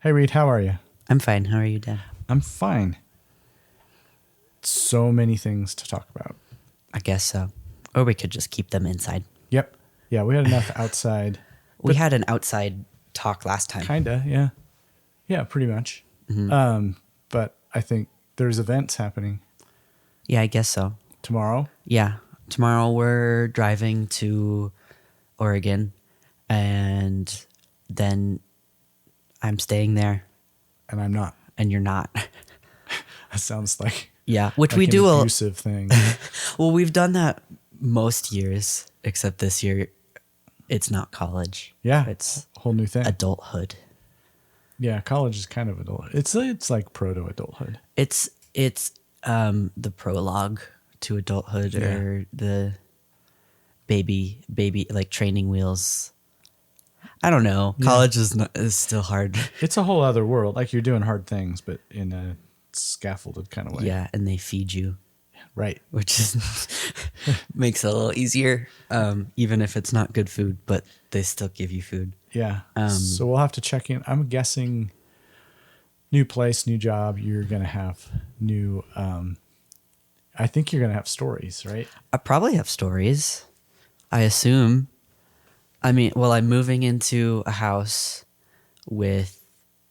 Hey, Reed, how are you? I'm fine. How are you, Dad? I'm fine. So many things to talk about. I guess so. Or we could just keep them inside. Yep. Yeah, we had enough outside. We had an outside talk last time. Kinda, yeah. Yeah, pretty much. But I think there's events happening Yeah, I guess so. tomorrow. Yeah. Tomorrow we're driving to Oregon, and then I'm staying there, And I'm not. and you're not. That sounds like Yeah, which like we an do. abusive thing. Well, we've done that most years, except this year it's not college. Yeah, It's whole new thing. adulthood. Yeah, college is kind of adult. It's like proto adulthood. It's the prologue to adulthood, Yeah. or the baby like training wheels. I don't know. Yeah. College is still hard. It's a whole other world. Like you're doing hard things, but in a scaffolded kind of way. Yeah, and they feed you, Right. which is makes it a little easier. Even if it's not good food, but they still give you food. Yeah. So we'll have to check in. I'm guessing new place, new job. You're going to have new, I think you're going to have stories, right? I probably have stories. I assume. I mean, well, I'm moving into a house with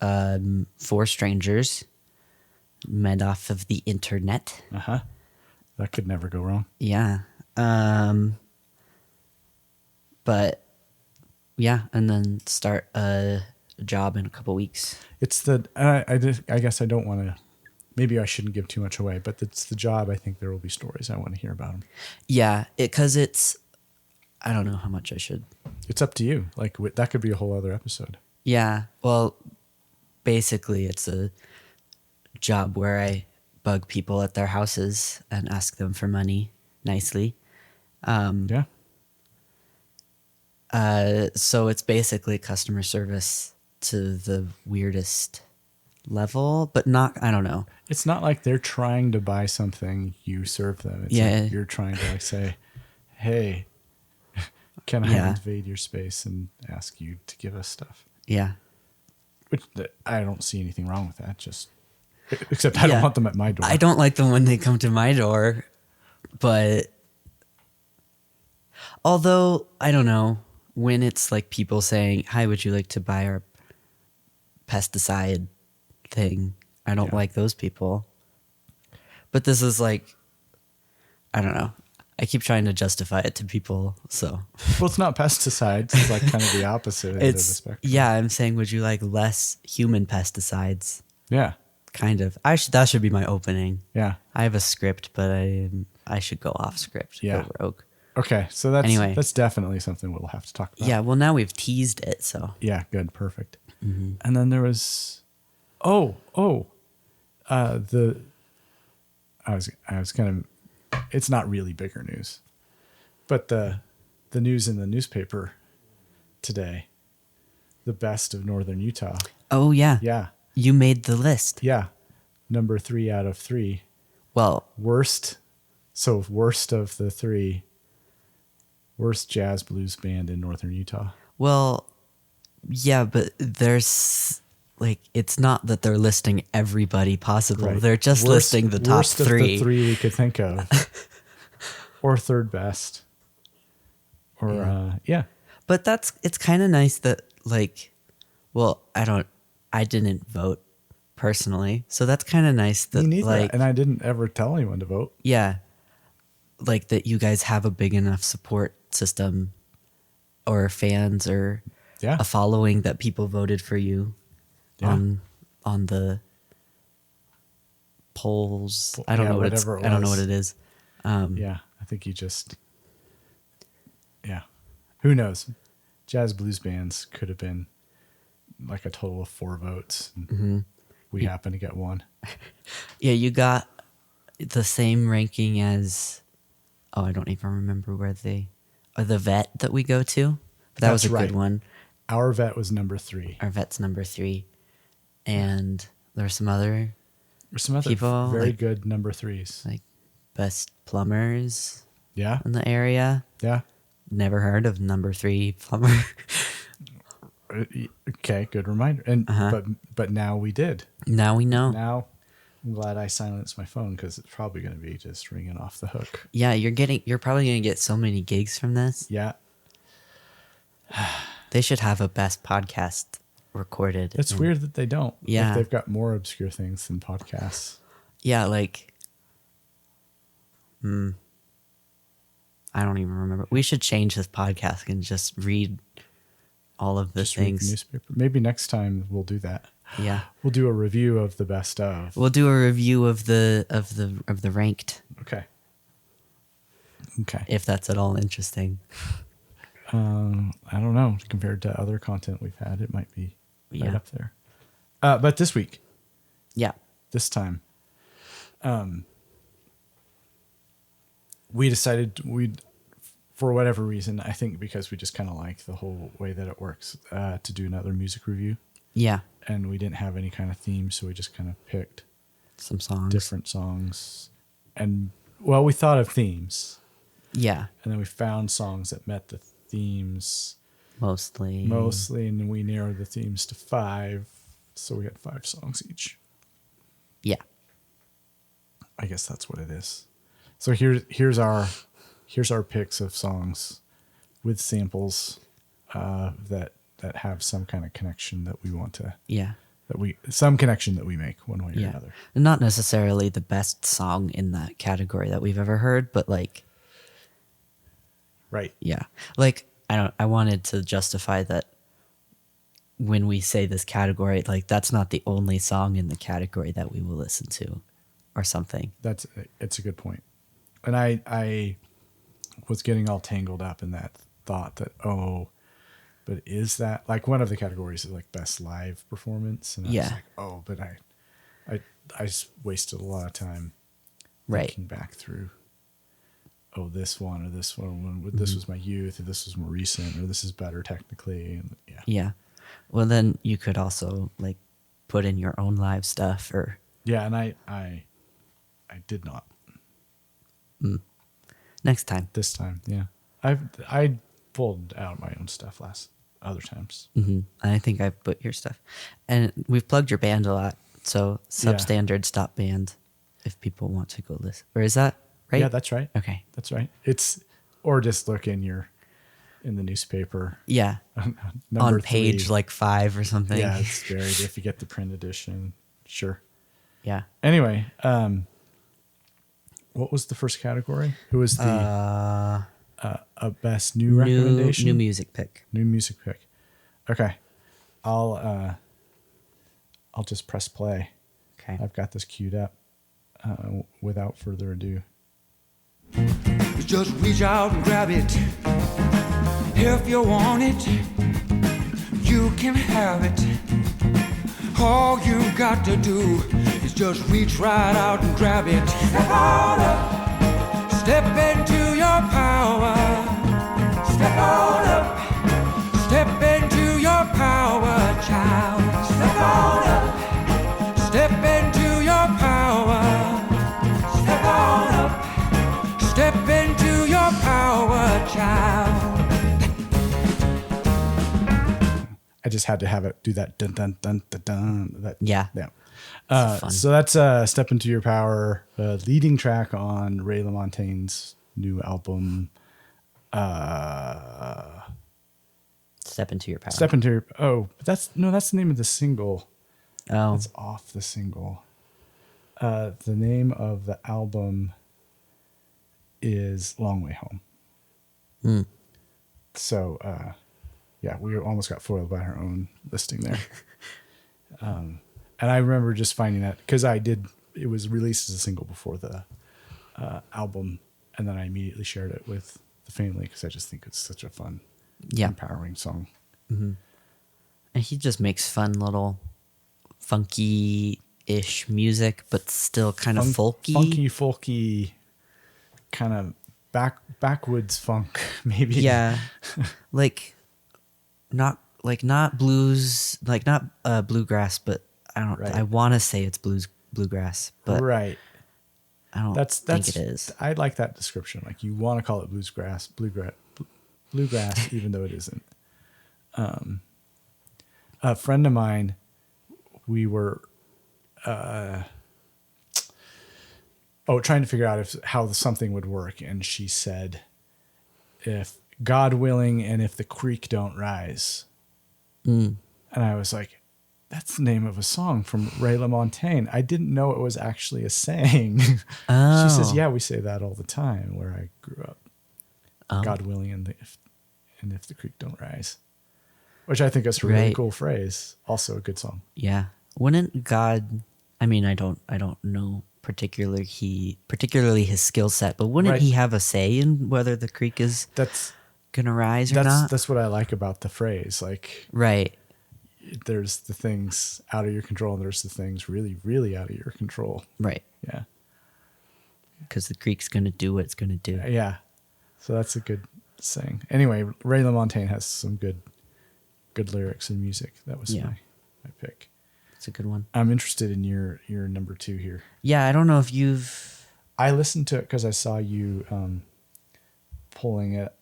4 strangers met off of the internet. Uh-huh. That could never go wrong. Yeah. But yeah, and then start a job in a couple weeks. It's the, I guess I don't want to, maybe I shouldn't give too much away, but it's the job. I think there will be stories. I want to hear about them. Yeah, because I don't know how much I should. It's up to you. Like that could be a whole other episode. Yeah, well, basically it's a job where I bug people at their houses and ask them for money nicely. Yeah. So it's basically customer service to the weirdest level, but not, I don't know. It's not like they're trying to buy something, you serve them. It's Yeah. like you're trying to like say, hey, can I Yeah. invade your space and ask you to give us stuff? Yeah. Which I don't see anything wrong with that. Just except I don't Yeah. want them at my door. I don't like them when they come to my door, but although, I don't know, when it's like people saying, hi, would you like to buy our pesticide thing? I don't Yeah. like those people. But this is like, I don't know. I keep trying to justify it to people, so. Well, it's not pesticides. It's like kind of the opposite end of the It's, spectrum. yeah, I'm saying, would you like less human pesticides? Yeah. Kind of. That should be my opening. Yeah. I have a script, but I should go off script. Yeah. Go rogue. Okay. So that's definitely something we'll have to talk about. Yeah, well, now we've teased it, so. Yeah. Good. Perfect. And then there was, I was kind of, it's not really bigger news, but the news in the newspaper today, the best of Northern Utah. Oh, yeah. Yeah. You made the list. Yeah. Number 3 out of 3. Well, Worst of the 3, worst jazz blues band in Northern Utah. yeah, but there's like, it's not that they're listing everybody possible. Right. They're just listing the top worst 3. of the 3 we could think of. Or third best. Or, yeah. But it's kind of nice that, like, well, I didn't vote personally. So that's kind of nice that, Me neither. like, And I didn't ever tell anyone to vote. yeah, like that you guys have a big enough support system or fans or Yeah. a following that people voted for you Yeah. on the polls. I Yeah, don't know what whatever it I don't know was. what it is. Yeah. I think yeah. Who knows? Jazz blues bands could have been like a total of 4 votes. And we happen to get 1. Yeah, you got the same ranking as, I don't even remember where the vet that we go to. But that was That's a right. good one. Our vet was number 3. Our vet's number 3. And there were some other, There's some other people, very like- good number 3s. like, best plumbers Yeah. in the area. Yeah. Never heard of number 3 plumber. Okay, good reminder. And but now we did. Now we know. Now I'm glad I silenced my phone because it's probably going to be just ringing off the hook. Yeah, you're probably gonna get so many gigs from this. Yeah, They should have a best podcast recorded. it's weird that they don't. Yeah. Like, they've got more obscure things than podcasts. Yeah, like, I don't even remember. We should change this podcast and just read all of the Just read the things. newspaper. Maybe next time we'll do that. Yeah, We'll do a review of the best of. we'll do a review of the ranked, Okay. Okay. if that's at all interesting. I don't know. Compared to other content we've had, it might be right Yeah. up there. But this week, Yeah, this time, we decided for whatever reason, I think because we just kind of like the whole way that it works, to do another music review. yeah, And we didn't have any kind of theme, so we just kind of picked some songs. different songs. And, well, we thought of themes. Yeah, And then we found songs that met the themes mostly. and then we narrowed the themes to 5. So we had 5 songs each. Yeah, I guess that's what it is. So here's our picks of songs with samples that have some kind of connection that we want to yeah, some connection that we make one way or yeah. another. Not necessarily the best song in that category that we've ever heard, but like, Right. yeah, like I wanted to justify that when we say this category, like that's not the only song in the category that we will listen to, or something. It's a good point. And I was getting all tangled up in that thought that, but is that like one of the categories is like best live performance? And I was Yeah. like, but I just wasted a lot of time Right. thinking back through, this one or this one, this was my youth, or this was more recent, or this is better technically. And yeah. Yeah. Well, then you could also like put in your own live stuff, or Yeah. And I did not next time. this time. Yeah. I pulled out my own stuff other times. I think I put your stuff, and we've plugged your band a lot. So Substandard Stop Band, if people want to go listen, or is that right? Yeah, that's right. Okay. That's right. Or just look in the newspaper. Yeah. Number On page 3. like 5 or something. Yeah, it's buried if you get the print edition. Sure. Yeah. Anyway, what was the first category? Who was the a best new recommendation? New music pick. New music pick. Okay. I'll just press play. Okay. I've got this queued up. Without further ado. Just reach out and grab it. If you want it, you can have it. All you got to do is just reach right out and grab it. Step on up. Step into your power. Step on up. Step into your power, child. Step on up. Step into your power. Step on up. Step into your power, child. I just had to have it do that dun dun dun dun dun. That, Yeah. Yeah. Fun. So that's Step Into Your Power, leading track on Ray LaMontagne's new album. Step into your power. Step Into Your... but that's the name of the single. Oh. That's off the single. The name of the album is Long Way Home. So, yeah, we almost got foiled by our own listing there. And I remember just finding that because it was released as a single before the album. And then I immediately shared it with the family because I just think it's such a fun, empowering song. And he just makes fun little funky-ish music, but still kind of folky. Funky, folky, kind of backwoods funk, maybe. Yeah. not blues, like not bluegrass, but Right. I want to say it's bluegrass, but Right. I don't That's think it is. I like that description. Like you want to call it bluegrass, even though it isn't. a friend of mine, we were trying to figure out how something would work, and she said, if God willing and if the creek don't rise. And I was like, that's the name of a song from Ray LaMontagne. I didn't know it was actually a saying. Oh. She says, yeah, we say that all the time where I grew up. God willing and if the creek don't rise. Which I think is a really cool phrase. Also a good song. Yeah. Wouldn't God, I mean, I don't know particularly his skill set, but wouldn't he have a say in whether the creek is gonna rise or not? That's what I like about the phrase. Like, right. There's the things out of your control and there's the things really, really out of your control. Right. Yeah. Because the creek's gonna do what it's gonna do. Yeah. So that's a good saying. Anyway, Ray LaMontagne has some good lyrics and music. That was my pick. It's a good one. I'm interested in your number 2 here. Yeah, I don't know if you've... I listened to it because I saw you pulling it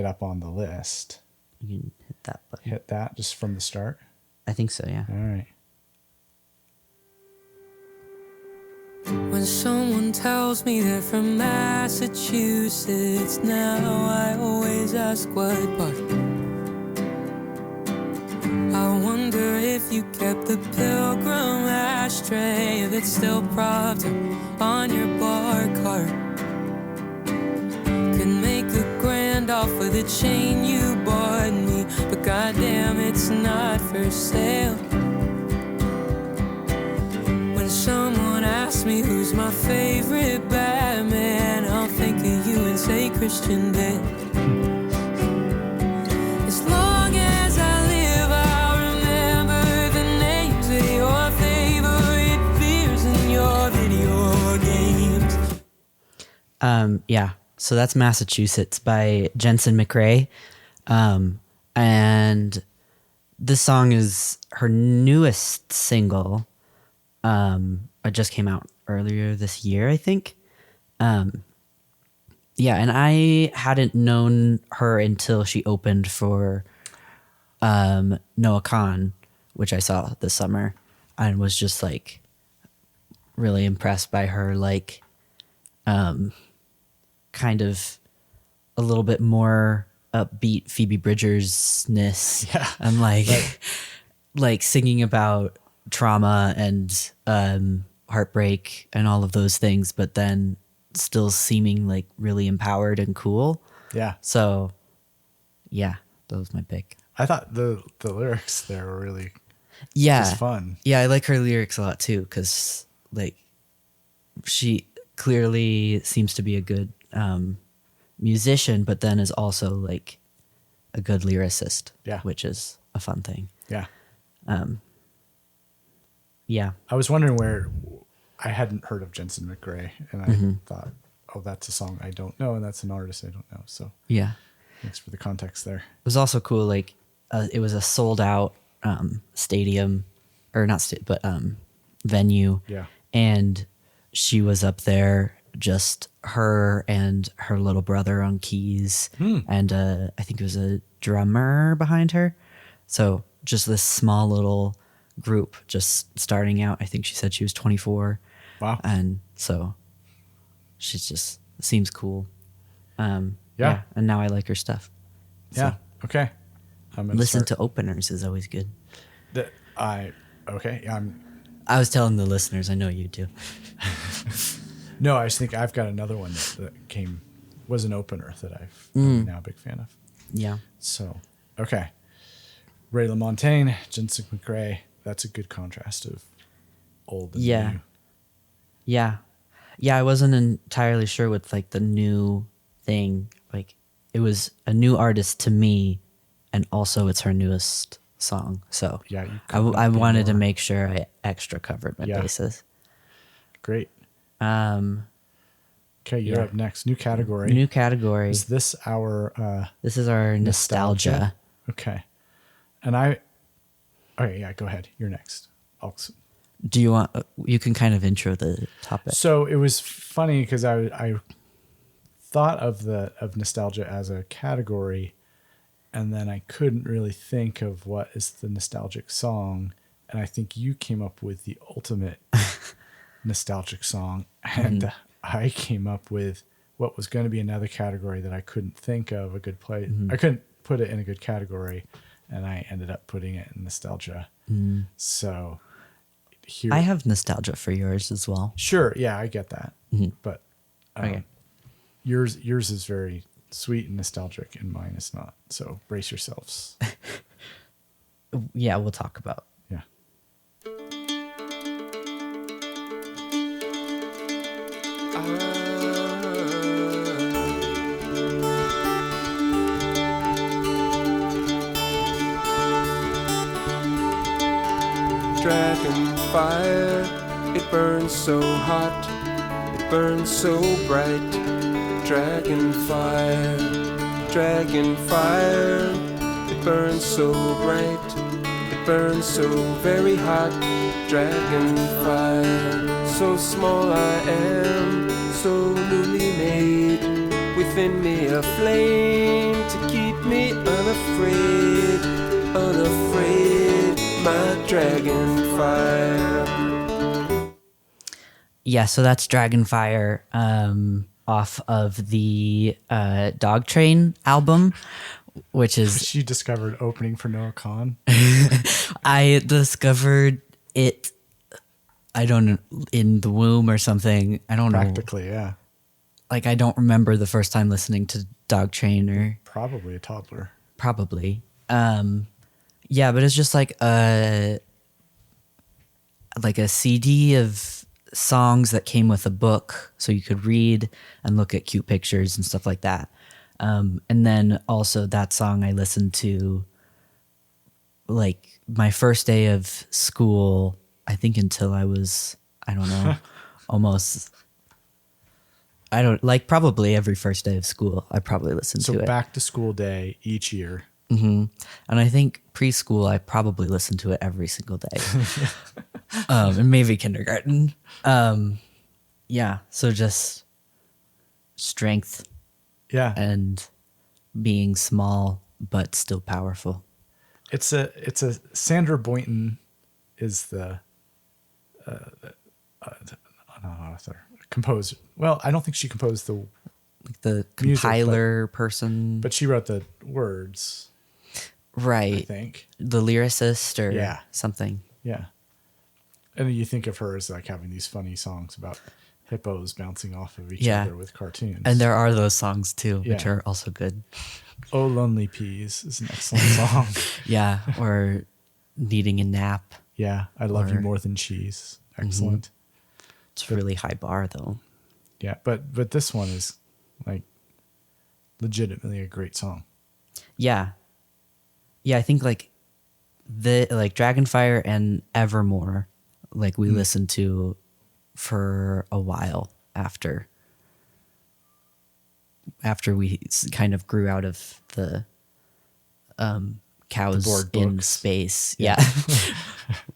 up on the list. You can hit that button. Hit that just from the start? I think so, yeah. All right. When someone tells me they're from Massachusetts, now I always ask what part. I wonder if you kept the pilgrim ashtray that's still propped up on your bar cart. Could make a grand offer the chain you bought me, but goddamn, it's not for sale. When someone asks me who's my favorite Batman, I'll think of you and say Christian Bale. As long as I live, I'll remember the names of your favorite beers and your video games. Yeah. So that's Massachusetts by Jensen McRae. And this song is her newest single. It just came out earlier this year, I think. Yeah, and I hadn't known her until she opened for Noah Khan, which I saw this summer, and was just like really impressed by her, like kind of a little bit more upbeat Phoebe Bridgers-ness. Yeah. And like singing about trauma and heartbreak and all of those things, but then still seeming like really empowered and cool. Yeah. So yeah, that was my pick. I thought the lyrics there were really just fun. Yeah, I like her lyrics a lot too, because like she clearly seems to be a good musician, but then is also like a good lyricist. Yeah. Which is a fun thing. Yeah. Yeah. I was wondering where I hadn't heard of Jensen McRae, and I thought, oh, that's a song I don't know, and that's an artist I don't know. So Yeah. thanks for the context there. It was also cool. Like it was a sold out stadium, or not but venue. Yeah. And she was up there, just her and her little brother on keys, and I think it was a drummer behind her. So just this small little group just starting out. I think she said she was 24. Wow. And so she just seems cool. Yeah. And now I like her stuff. So Yeah. Okay. I'm gonna listen start. to openers is always good. Okay. I was telling the listeners, I know you do. No, I just think I've got another one that was an opener that I'm now a big fan of. Yeah. So, okay. Ray LaMontagne, Jensen McRae. That's a good contrast of old and new. Yeah. Yeah, I wasn't entirely sure with like the new thing. Like it was a new artist to me, and also it's her newest song. So Yeah, you I couldn't be wanted to more. make sure I extra covered my bases. Great. Okay, you're Yeah. up next. New category. New category. Is this our This is our nostalgia. Okay. And okay, yeah, go ahead. You're next. Do you want? You can kind of intro the topic. So it was funny because I thought of nostalgia as a category, and then I couldn't really think of what is the nostalgic song. And I think you came up with the ultimate nostalgic song. And I came up with what was going to be another category that I couldn't think of a good place. I couldn't put it in a good category, and I ended up putting it in nostalgia. So here, I have nostalgia for yours as well. sure, yeah, I get that, but Okay. yours is very sweet and nostalgic, and mine is not. So brace yourselves. Yeah, we'll talk about. Yeah. Dragon fire, it burns so hot, it burns so bright. Dragon fire, it burns so bright, it burns so very hot. Dragon fire, so small I am, so newly made. Within me a flame to keep me unafraid, unafraid. My dragon fire. Yeah, so that's Dragonfire off of the Dog Train album, which is She discovered opening for Noah Khan. I discovered it. I don't know, in the womb or something. I don't know. Practically, yeah. Like I don't remember the first time listening to Dog Train or Probably a toddler. probably. Yeah, but it's just like a CD of songs that came with a book, so you could read and look at cute pictures and stuff like that. And then also that song I listened to like my first day of school, I think until I was, I don't know, almost, I don't, like probably every first day of school, I probably listened So to it. back to school day each year. And I think preschool, I probably listened to it every single day. And maybe kindergarten. Yeah, so just strength Yeah. and being small but still powerful. It's a Sandra Boynton is the author, composer. Well, I don't think she composed the, Like the Music, compiler person. but she wrote the words, I Right. think. The lyricist or Yeah. something. Yeah. And you think of her as like having these funny songs about hippos bouncing off of each Yeah. other with cartoons. And there are those songs too, which Yeah. are also good. Oh Lonely Peas is an excellent song. Yeah. Or needing a nap. Yeah. I love you Or- more than cheese. Excellent. It's a really high bar though. Yeah. But this one is like legitimately a great song. Yeah. Yeah, I think like Dragonfire and Evermore, like we listened to for a while after we kind of grew out of the cows bored in books. space. Yeah.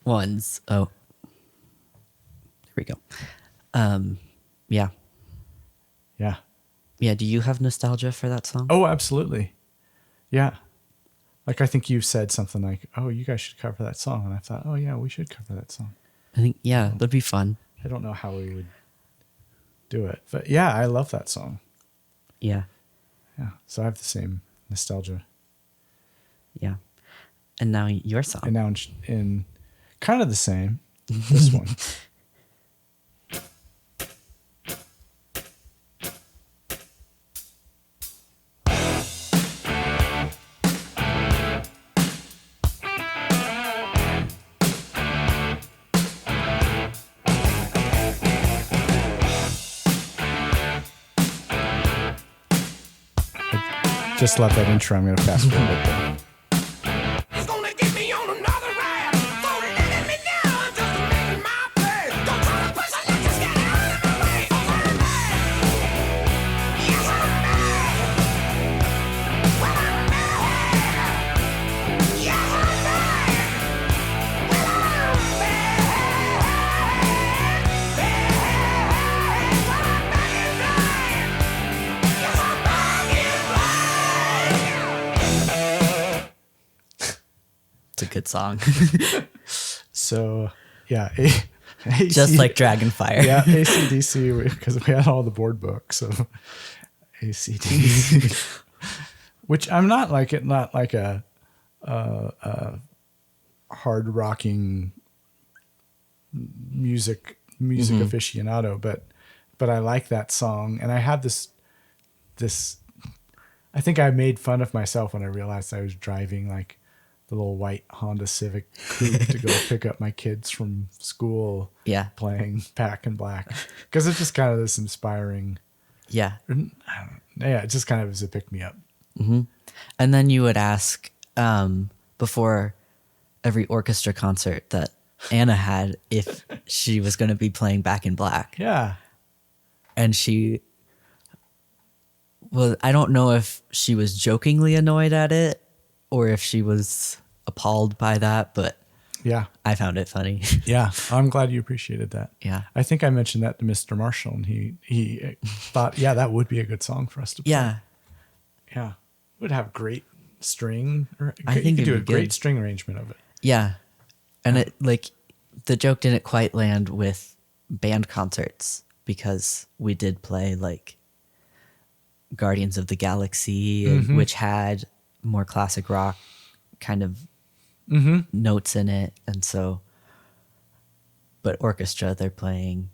Ones. Oh. There we go. Yeah. Yeah. Yeah, do you have nostalgia for that song? Oh, absolutely. Yeah. Like I think you said something like, "Oh, you guys should cover that song," and I thought, "Oh yeah, we should cover that song." I think yeah, that'd be fun. I don't know how we would do it, but yeah, I love that song. Yeah. Yeah, so I have the same nostalgia, Yeah. And now your song. and now in kind of the same. This one. Just love that intro. I'm going to fast forward it. It's gonna get me on another ride. So let me now, I'm just making my play. Don't try to push it, let's just get out of my way. 'Cause I'm mad. Yes, I'm mad. Well, I'm mad. Yes, I'm mad. Well, I'm mad. Well, I'm back in line. Yes, I'm back in line. good song. So yeah, Just like Dragonfire. yeah, AC/DC, because we had all the board books of AC/DC, which I'm not like a hard rocking music aficionado, but I like that song, and I have this. I think I made fun of myself when I realized I was driving like the little white Honda Civic coupe to go pick up my kids from school. Yeah. Playing Back in Black, because it's just kind of this inspiring. Yeah. Yeah, it just kind of is a pick me up. And then you would ask before every orchestra concert that Anna had if she was going to be playing Back in Black. Yeah. And I don't know if she was jokingly annoyed at it or if she was appalled by that, but Yeah. I found it funny. Yeah. I'm glad you appreciated that. Yeah. I think I mentioned that to Mr. Marshall, and he thought, yeah, that would be a good song for us to play. Yeah. Yeah. Would have great string. I think you could do a it'd be great good. string arrangement of it. Yeah. And it like the joke didn't quite land with band concerts because we did play like Guardians of the Galaxy, which had more classic rock kind of notes in it. And so, but orchestra, they're playing,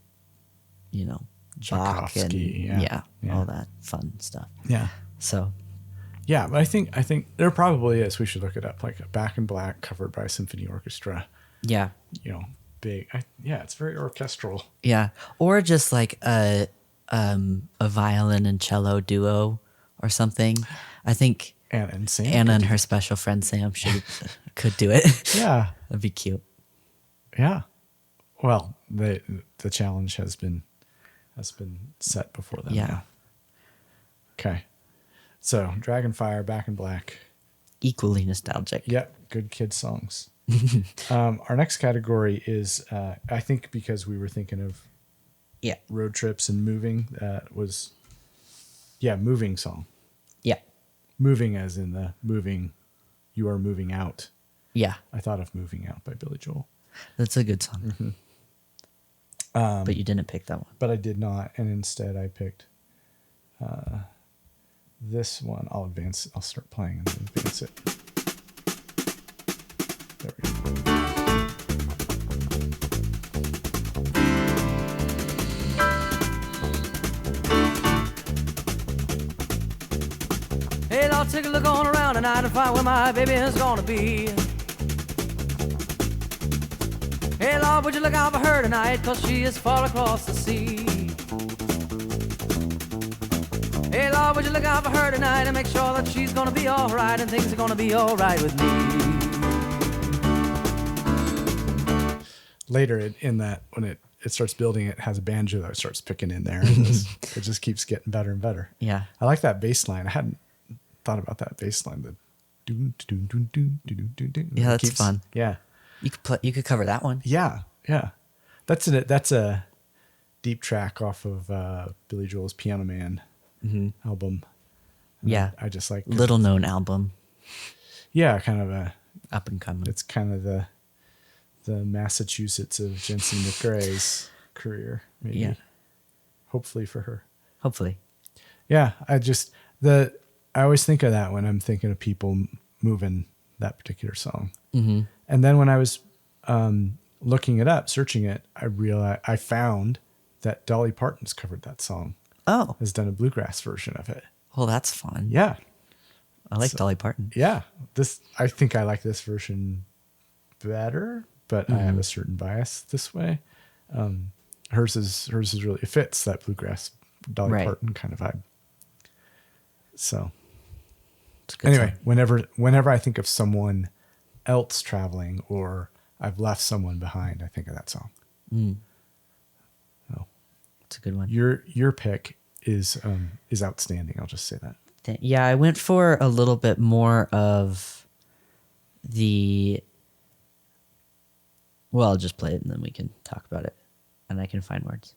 Bach and Tchaikovsky, yeah. all that fun stuff. Yeah. So, Yeah, but I think there probably is. We should look it up, like a Back in Black covered by a symphony orchestra. yeah. Big. It's very orchestral. Yeah. Or just like a violin and cello duo or something. I think And insane. Anna and her special friend Sam could do it. Yeah. That'd be cute. Yeah. Well, the challenge has been set before them. Yeah. now. Okay. So Dragonfire, Back in Black. Equally nostalgic. Yep. Good kid songs. Our next category is, I think, because we were thinking of Yeah. road trips and moving, was moving song. Yeah. Moving as in the moving, you are moving out. Yeah. I thought of Moving Out by Billy Joel. That's a good song. But you didn't pick that one. But I did not, and instead I picked this one. I'll start playing and then advance it. There we go. Hey, I'll take a look on around tonight and find where my baby is gonna be. Hey, Lord, would you look out for her tonight, 'cause she is far across the sea. Hey, Lord, would you look out for her tonight and make sure that she's gonna be alright and things are gonna be alright with me. Later in that, when it starts building, it has a banjo that starts picking in there. And it just keeps getting better and better. Yeah. I like that bass line. I hadn't thought about that bass line. The doon, doon, doon, doon, doon, doon, doon. Yeah, It that's fun. Yeah. You could cover that one. Yeah. Yeah. That's a deep track off of Billy Joel's Piano Man album. And Yeah. I just like Little known album. Yeah, kind of Up and coming. it's kind of the Massachusetts of Jensen McRae's career, maybe. Yeah. Hopefully for her. Hopefully. Yeah, I always think of that when I'm thinking of people moving that particular song. Mm-hmm. And then when I was looking it up, searching it, I found that Dolly Parton's covered that song. Oh. Has done a bluegrass version of it. Well, that's fun. Yeah. I like Dolly Parton. Yeah. I think I like this version better, but I have a certain bias this way. Hers is really, it fits that bluegrass Dolly Parton kind of vibe. So It's a good anyway, song. whenever I think of someone else traveling or I've left someone behind, I think of that song. So It's a good one. your pick is outstanding. I'll just say that. Yeah, I went for a little bit more of I'll just play it and then we can talk about it and I can find words.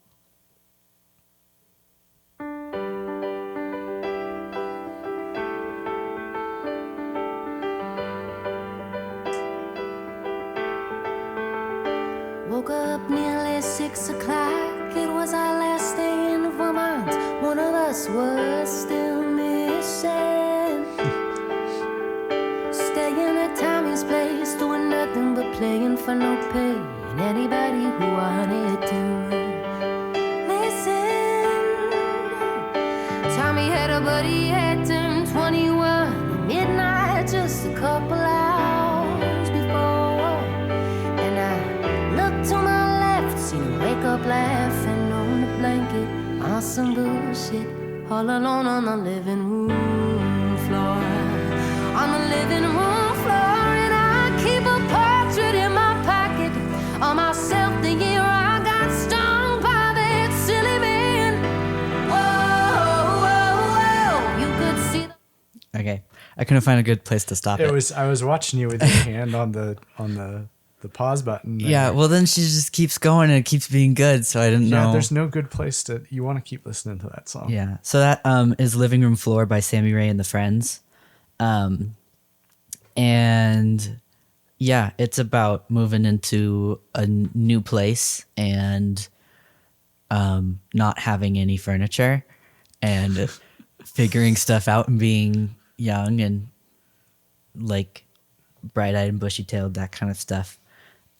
Woke up nearly 6 o'clock. It was our last day in Vermont. One of us was still missing. Staying at Tommy's place, doing nothing but playing for no pay. And anybody who wanted to listen. Tommy had a buddy, had turned 21 at midnight, just a couple hours before. And I looked to my left, seen him wake up laughing on the blanket, on some bullshit, all alone on the living room floor. On the living room floor, and I keep a portrait in my pocket of myself the year I got stung by that silly man. Whoa, whoa, whoa, you could see the Okay, I couldn't find a good place to stop it. I was watching you with your hand on the pause button. Yeah, well then she just keeps going and it keeps being good, so I didn't know. There's no good place to. You want to keep listening to that song. Yeah, so that is Living Room Floor by Sammy Ray and the Friends. And yeah, it's about moving into a new place and not having any furniture and figuring stuff out and being young and like bright-eyed and bushy-tailed, that kind of stuff.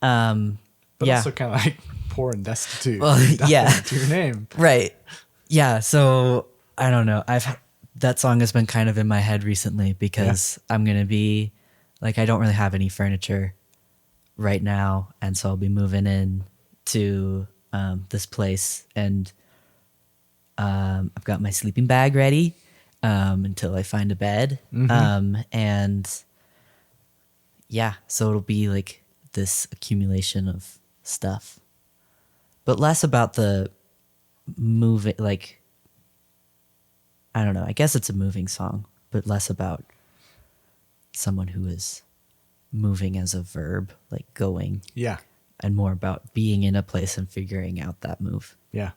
But yeah. also kind of like poor and destitute. Well, yeah. To your name. Right. Yeah. So I don't know. That song has been kind of in my head recently because I'm going to be like, I don't really have any furniture right now. And so I'll be moving in to this place and I've got my sleeping bag ready until I find a bed. And yeah, so it'll be like this accumulation of stuff, but less about the moving, like, I don't know, I guess it's a moving song, but less about someone who is moving as a verb, like going. Yeah. And more about being in a place and figuring out that move. Yeah.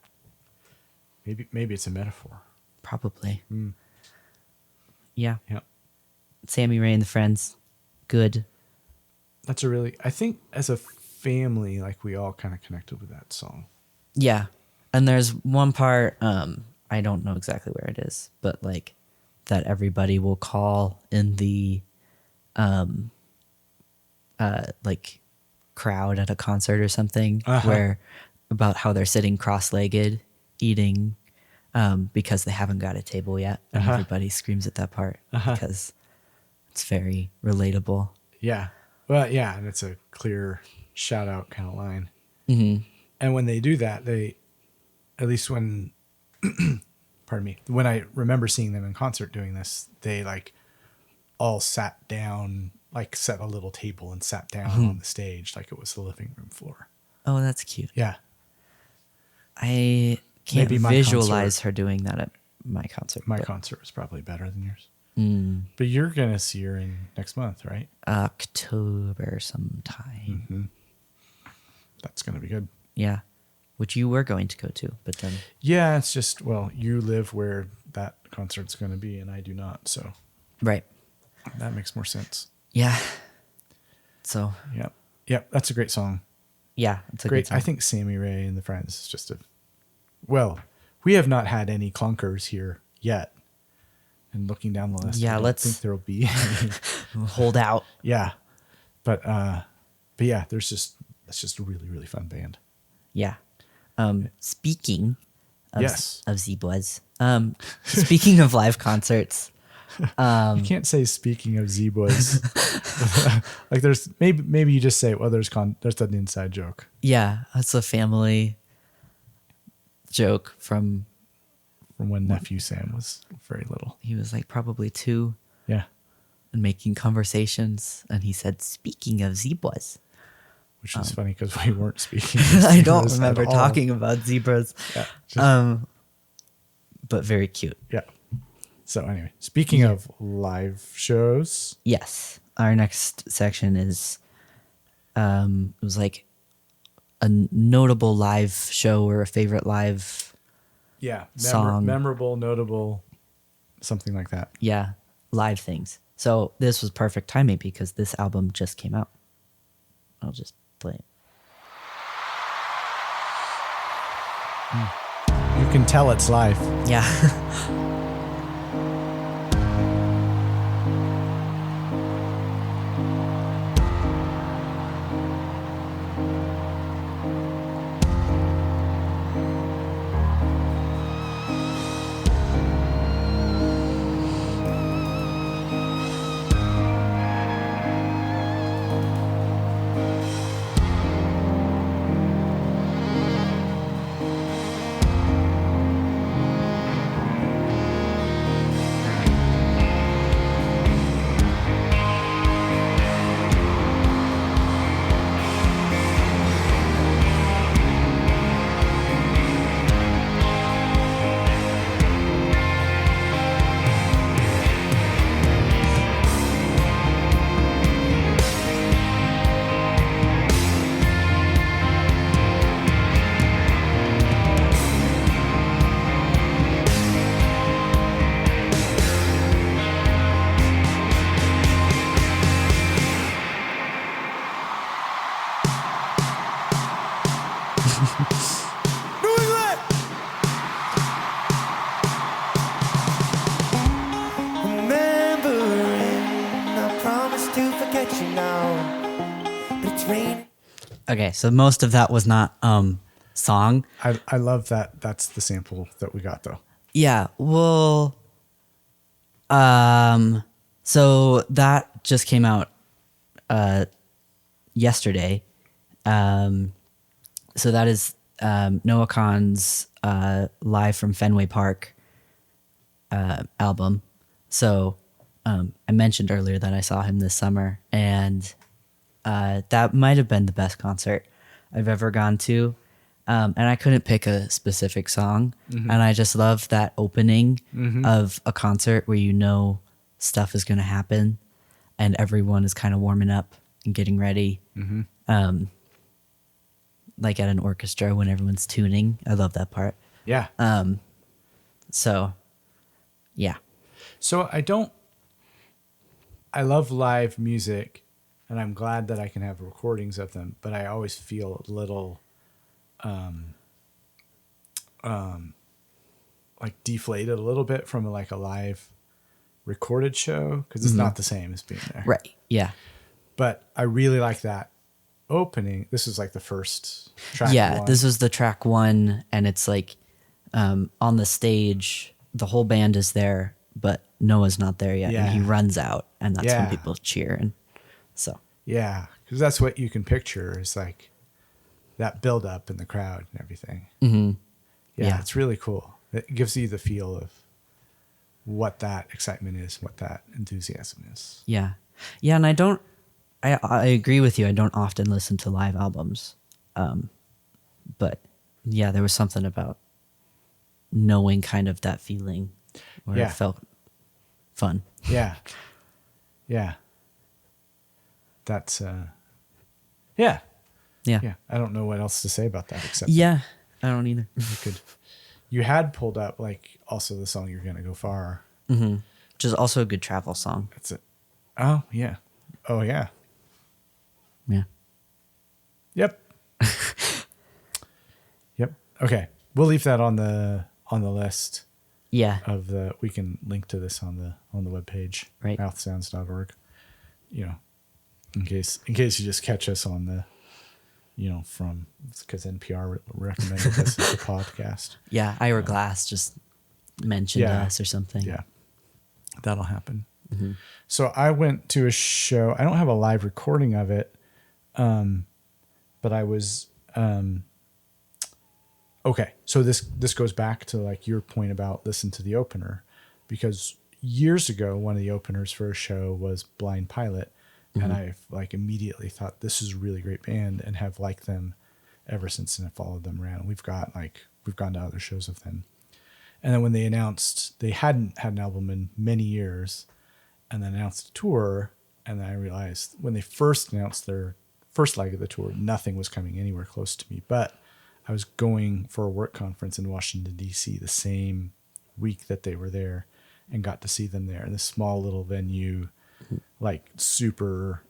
Maybe it's a metaphor. Probably. Yeah. Yeah. Sammy Ray and the Friends. Good. That's I think as a family, like we all kind of connected with that song. Yeah. And there's one part, I don't know exactly where it is, but like that everybody will call in the like crowd at a concert or something, where about how they're sitting cross-legged eating because they haven't got a table yet, and everybody screams at that part because it's very relatable. Yeah. Well, yeah, and it's a clear shout out kind of line. Mm-hmm. And when they do that, at least when, pardon me, when I remember seeing them in concert doing this, they like all sat down, like set a little table and sat down on the stage like it was the living room floor. Oh, that's cute. Yeah. I can't Maybe my visualize her doing that at my concert. My but concert was probably better than yours. But you're going to see her in next month, right? October sometime. That's going to be good. Yeah. Which you were going to go to, but then. Yeah, it's just, well, you live where that concert's going to be and I do not. So Right. that makes more sense. Yeah. So. Yep. Yep. That's a great song. Yeah. It's a Great. good song. I think Sammy Ray and the Friends is just well, we have not had any clunkers here yet. And looking down the list, Yeah, I don't think there'll be any. hold out. Yeah. But yeah, it's just a really, really fun band. Yeah. Speaking of, Yes. of Z-Boys, speaking of live concerts, You can't say speaking of Z-Boys. Like there's maybe you just say, well, there's an inside joke. yeah, it's a family joke from when nephew Sam was very little. he was like probably 2 Yeah. and making conversations, and he said, "Speaking of zebras." Which is funny because we weren't speaking. I don't zebras remember at all. talking about zebras. Yeah. But very cute. Yeah. So anyway, speaking of live shows, Yes. Our next section is it was like a notable live show or a favorite live song. memorable, notable, something like that. Yeah, live things. So this was perfect timing because this album just came out. I'll just play it. You can tell it's live. Yeah. I promise to forget you now. But it's raining. Okay, so most of that was not song. I love that. That's the sample that we got though. Yeah, well, so that just came out yesterday. So that is Noah Kahan's Live from Fenway Park album. So I mentioned earlier that I saw him this summer, and that might have been the best concert I've ever gone to. And I couldn't pick a specific song. And I just love that opening of a concert where you know stuff is going to happen and everyone is kind of warming up and getting ready. Like at an orchestra when everyone's tuning. I love that part. Yeah. So, yeah. So I love live music, and I'm glad that I can have recordings of them, but I always feel a little like deflated a little bit from like a live recorded show because it's not the same as being there. Right. Yeah. But I really like that opening. This is like the first track. Yeah. one. This was the track one, and it's like on the stage, the whole band is there, but Noah's not there yet. And he Yeah. runs out, and that's when Yeah. people cheer. And so, Yeah, because that's what you can picture is like that build up in the crowd and everything. Yeah, it's really cool. It gives you the feel of what that excitement is, what that enthusiasm is. yeah. Yeah. And I agree with you. I don't often listen to live albums. But yeah, there was something about knowing kind of that feeling where Yeah. it felt fun. Yeah. Yeah. That's yeah. Yeah. Yeah. I don't know what else to say about that except Yeah. I don't either. you had pulled up like also the song You're Gonna Go Far. Which is also a good travel song. That's it. Oh yeah. Oh yeah. Yeah. Yep. Yep. Okay. We'll leave that on the list Yeah. of the we can link to this on the webpage. Right. Mouthsounds.org. You know, in case you just catch us on the from because NPR recommended this as a podcast. Yeah. Ira Glass just mentioned Yeah. us or something. Yeah. That'll happen. So I went to a show. I don't have a live recording of it. But I was okay. So this goes back to like your point about listen to the opener, because years ago one of the openers for a show was Blind Pilot, and I like immediately thought this is a really great band and have liked them ever since, and I followed them around. We've gone to other shows of them, and then when they announced they hadn't had an album in many years, and then announced a tour, and then I realized when they first announced their first leg of the tour, nothing was coming anywhere close to me. But I was going for a work conference in Washington, D.C. the same week that they were there, and got to see them there in this small little venue, like super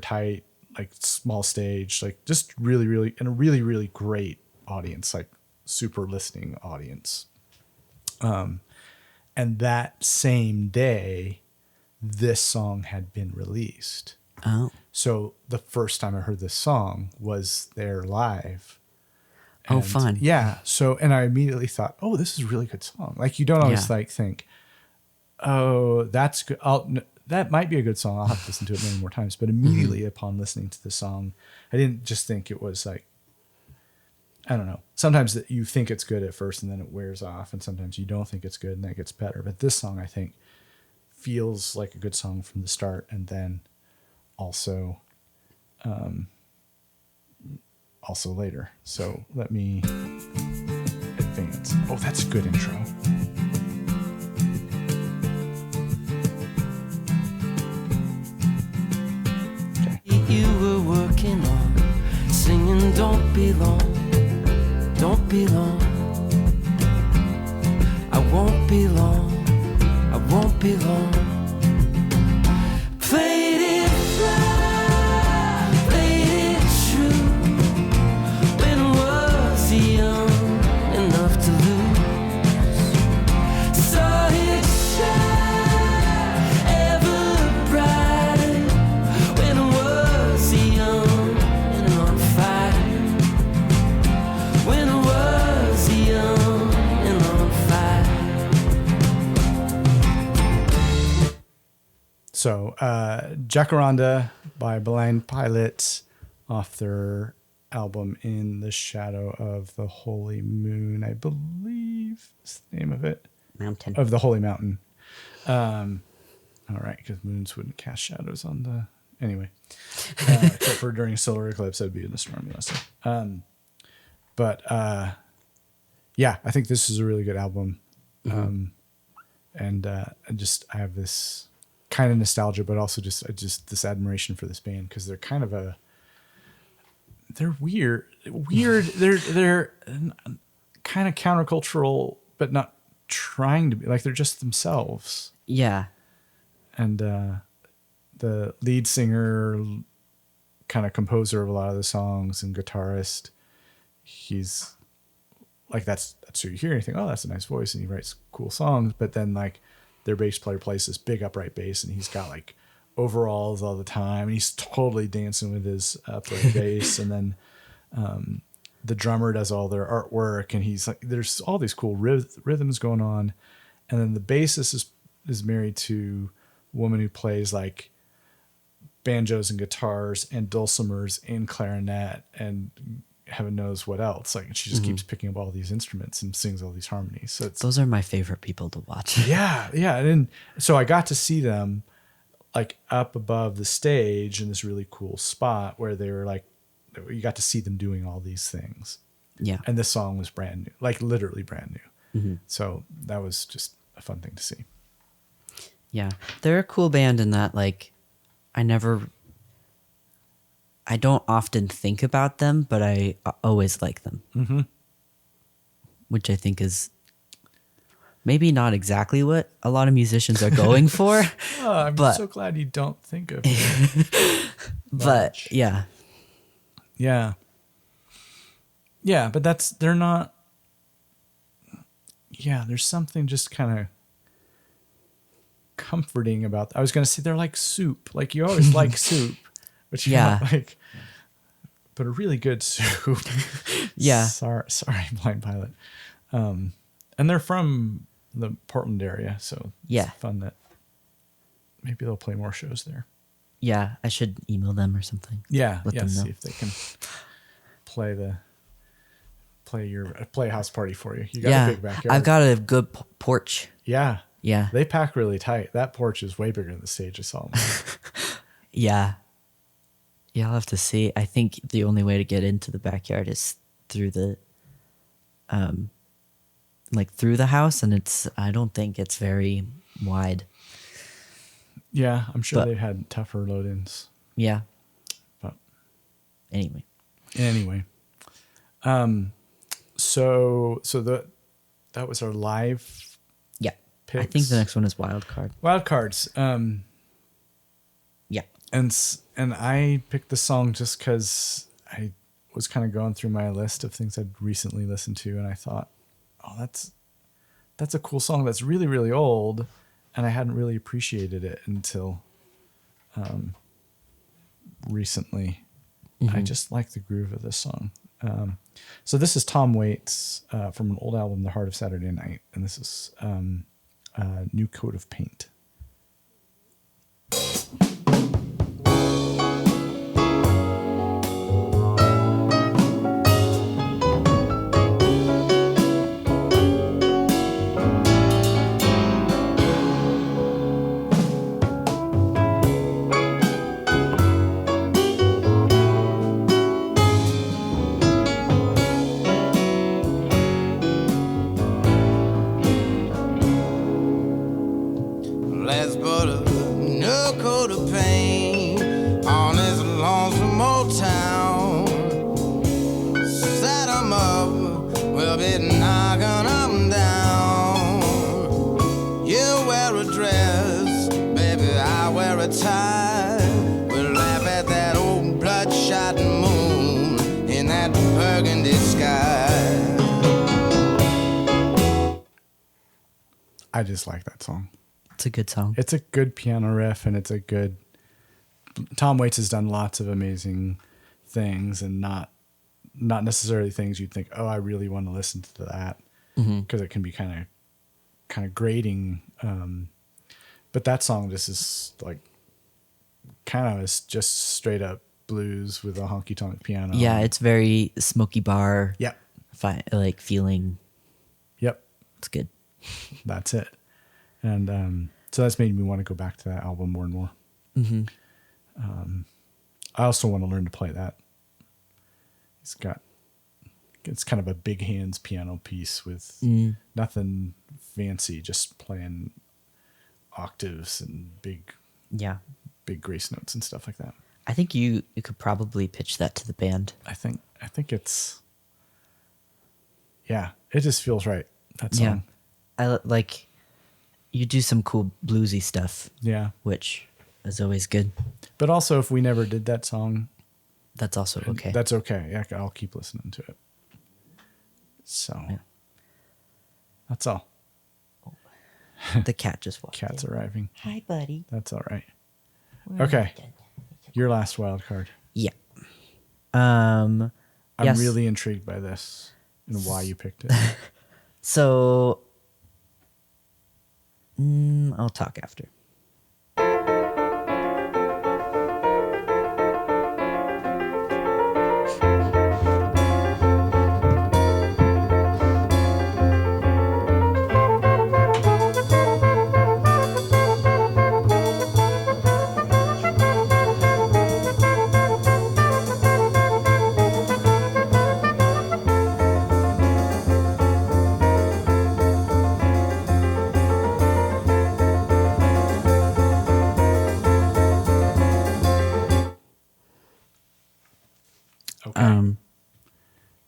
tight, like small stage, like just really, really, and a really, really great audience, like super listening audience. And that same day, this song had been released. Oh. So the first time I heard this song was there live. Oh, And fun. yeah. So, and I immediately thought, oh, this is a really good song. Like you don't always Yeah. like think, oh, that's good. That might be a good song. I'll have to listen to it many more times. But immediately upon listening to the song, I didn't just think it was like, I don't know. Sometimes that you think it's good at first and then it wears off. And sometimes you don't think it's good and then it gets better. But this song, I think, feels like a good song from the start. And then also later. So let me advance. Oh, that's a good intro. Okay. You were working on singing don't be long, don't be long. I won't be long, I won't be long. Played it fly, played it true. When I was young enough to lose, saw it shine ever bright. When I was young and on fire. When I was young and on fire. So, Jacaranda by Blind Pilot off their album In the Shadow of the Holy Moon, I believe is the name of it. Mountain. Of the Holy Mountain. All right, because moons wouldn't cast shadows on the... Anyway. Except for during solar eclipse, that'd be in the stormy lesson. Yeah, I think this is a really good album. And I have this kind of nostalgia, but also just this admiration for this band because they're kind of they're weird. They're kind of countercultural, but not trying to be. Like they're just themselves. Yeah. And the lead singer, kind of composer of a lot of the songs and guitarist, he's like that's who you hear and you think, oh, that's a nice voice, and he writes cool songs. But then like their bass player plays this big upright bass, and he's got like overalls all the time, and he's totally dancing with his upright bass. And then the drummer does all their artwork, and he's like, there's all these cool rhythms going on. And then the bassist is married to a woman who plays like banjos and guitars and dulcimers and clarinet and heaven knows what else. Like she just keeps picking up all these instruments and sings all these harmonies. So Those are my favorite people to watch. yeah. And then, so I got to see them like up above the stage in this really cool spot where they were like, you got to see them doing all these things. Yeah. And this song was brand new, like literally brand new. So that was just a fun thing to see. Yeah. They're a cool band in that, like, I don't often think about them, but I always like them. Mm-hmm. Which I think is maybe not exactly what a lot of musicians are going for. I'm but, so glad you don't think of it. But yeah. Yeah. Yeah, but they're not. Yeah, there's something just kind of comforting about. I was going to say they're like soup. Like you always like soup, but you don't like. But a really good soup. Yeah. Sorry, Blind Pilot. And they're from the Portland area, so Yeah. it's fun that maybe they'll play more shows there. Yeah, I should email them or something. Yeah, Let them know. see if they can play a house party for you. You got a big backyard. I've got a good porch. Yeah. Yeah. They pack really tight. That porch is way bigger than the stage I saw them. Yeah. Yeah, I'll have to see. I think the only way to get into the backyard is through the through the house, and I don't think it's very wide. Yeah, I'm sure But- they've had tougher load-ins. Yeah. But Anyway. So that was our live Yeah. I picks. think the next one is wild card. Wild cards. Yeah. And I picked the song just because I was kind of going through my list of things I'd recently listened to, and I thought, oh, that's a cool song that's really, really old, and I hadn't really appreciated it until recently. I just like the groove of this song. So this is Tom Waits from an old album, The Heart of Saturday Night, and this is New Coat of Paint. Let's put a new coat of paint on this lonesome old town. Set 'em up, we'll be knocking 'em down. You wear a dress, baby, I wear a tie. We'll laugh at that old bloodshot moon in that burgundy sky. I just like that song. It's a good song. It's a good piano riff, and it's a good. Tom Waits has done lots of amazing things, and not necessarily things you'd think, oh, I really want to listen to that, because it can be kind of grating. But that song just is like kind of is just straight up blues with a honky tonk piano. Yeah, it's very Smoky Bar. Yep. Like feeling. Yep. It's good. That's it. And so that's made me want to go back to that album more and more. I also want to learn to play that. It's kind of a big hands piano piece with nothing fancy, just playing octaves and big grace notes and stuff like that. I think you could probably pitch that to the band. I think it's, it just feels right. That song. I like, you do some cool bluesy stuff. Yeah. Which is always good. But also, if we never did that song, that's also okay. That's okay. Yeah, I'll keep listening to it. So that's all. The cat just walked Cat's in. arriving. Hi, buddy. That's all right. Okay. Your last wild card. Yeah. I'm yes. really intrigued by this and why you picked it. So I'll talk after.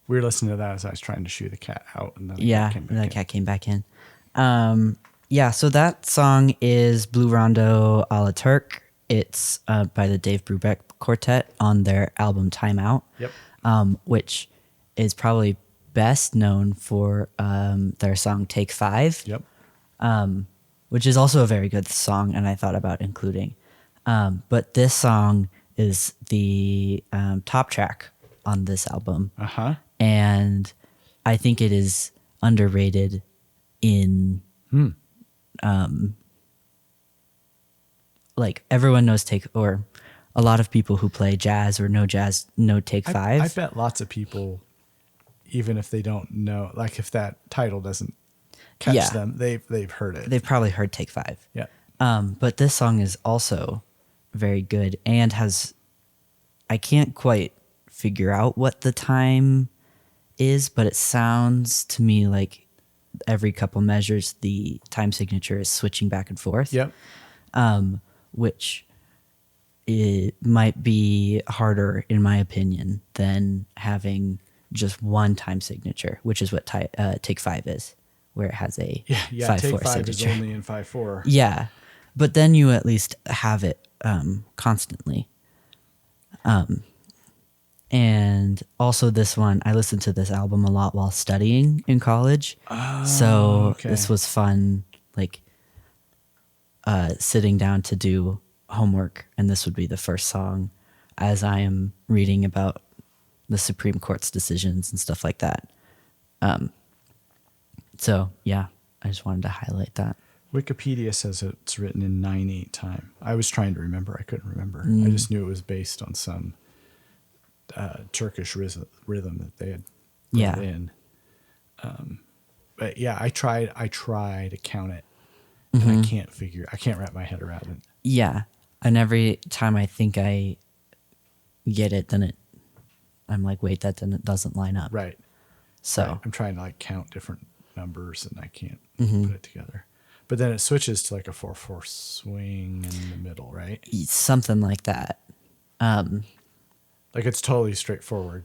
We were listening to that as I was trying to shoo the cat out, and then the cat came back in. So that song is Blue Rondo a la Turk. It's by the Dave Brubeck Quartet on their album Time Out. Yep. Which is probably best known for their song Take 5. Yep. Which is also a very good song, and I thought about including. But this song is the top track on this album. Uh-huh. And I think it is underrated in like everyone knows or a lot of people who play jazz or know jazz know Take 5. I bet lots of people, even if they don't know, like if that title doesn't catch them, they've heard it. They've probably heard Take 5. Yeah. But this song is also very good and I can't quite figure out what the time is, but it sounds to me like every couple measures the time signature is switching back and forth. Yep. Which it might be harder, in my opinion, than having just one time signature, which is what Take 5 is, where it has a 5/4 Take 5 signature. is only in 5/4. Yeah, but then you at least have it constantly. And And also this one, I listened to this album a lot while studying in college. So this was fun, like sitting down to do homework. And this would be the first song as I am reading about the Supreme Court's decisions and stuff like that. So yeah, I just wanted to highlight that. Wikipedia says it's written in 9/8 time. I was trying to remember. I couldn't remember. I just knew it was based on some Turkish rhythm that they had put in. But yeah, I try to count it, and I can't wrap my head around it. Yeah, and every time I think I get it, then I'm like, wait, that doesn't line up. Right. So right. I'm trying to like count different numbers, and I can't put it together. But then it switches to like a 4/4 swing in the middle, right? Something like that. Like it's totally straightforward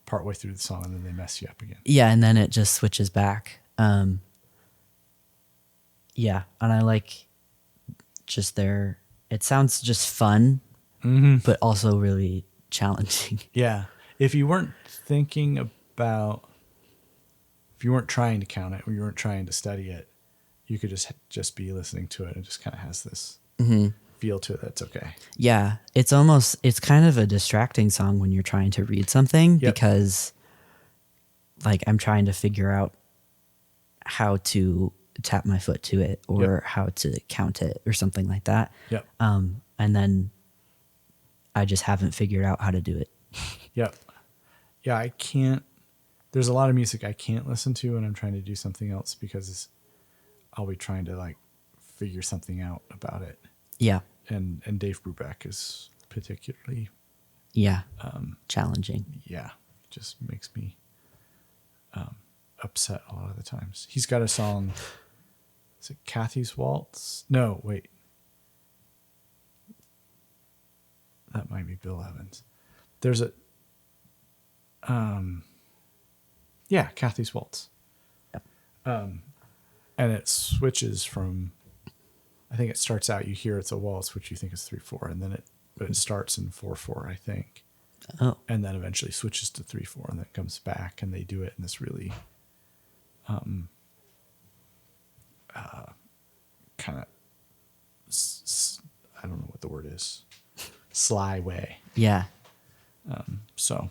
partway through the song, and then they mess you up again. Yeah, and then it just switches back. Yeah, and I like just it sounds just fun, but also really challenging. Yeah. If you weren't thinking about, if you weren't trying to count it, or you weren't trying to study it, you could just be listening to it. It just kind of has this feel to it that's okay. Yeah, it's kind of a distracting song when you're trying to read something because like I'm trying to figure out how to tap my foot to it or how to count it or something like that. Yep. And then I just haven't figured out how to do it. Yep. Yeah, I can't. There's a lot of music I can't listen to when I'm trying to do something else because I'll be trying to like figure something out about it. Yeah. And Dave Brubeck is particularly challenging. Yeah. It just makes me upset a lot of the times. He's got a song. Is it Kathy's Waltz? No, wait. That might be Bill Evans. There's a Kathy's Waltz. Yep. And it switches from, I think it starts out, you hear it's a waltz, which you think is 3/4, and then it starts in 4/4, I think. Oh. And then eventually switches to 3/4, and then it comes back, and they do it in this really kind of, I don't know what the word is, sly way. Yeah. So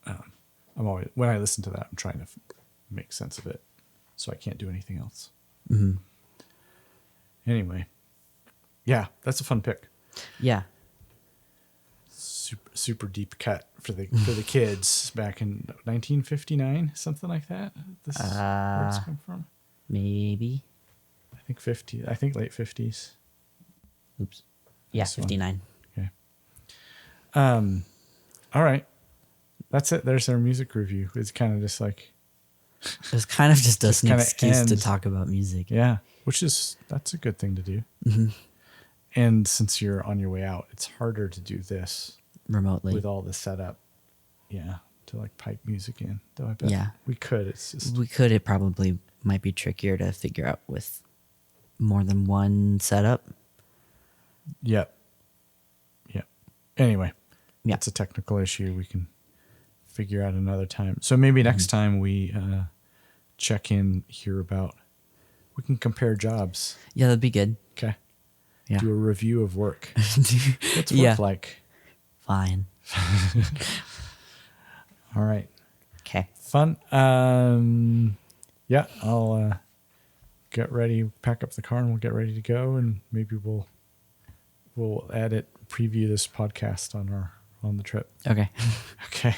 I'm always, when I listen to that, I'm trying to make sense of it, so I can't do anything else. Anyway, yeah, that's a fun pick. Yeah. Super deep cut for the kids back in 1959, something like that. This is where it's come from. Maybe. I think 50. I think late 50s. Oops. Yeah, 59. Okay. All right. That's it. There's our music review. It's kind of just like, it's kind of just an excuse to ends. talk about music. Yeah, that's a good thing to do. And since you're on your way out, it's harder to do this remotely with all the setup. Yeah, to like pipe music in. Though I bet we could. It's just It probably might be trickier to figure out with more than one setup. Yep. Anyway, it's a technical issue. We can figure out another time. So maybe next time we check in here we can compare jobs. Yeah, that'd be good. Okay. Yeah. Do a review of work. What's work like? Fine. All right. Okay. Fun. Yeah, I'll get ready, pack up the car, and we'll get ready to go, and maybe we'll preview this podcast on the trip. Okay. Okay.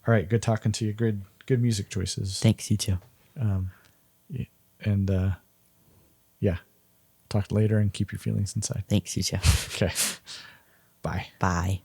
All right. Good talking to you. Good music choices. Thanks, you too. And talk later and keep your feelings inside. Thanks, you too. Okay. Bye. Bye.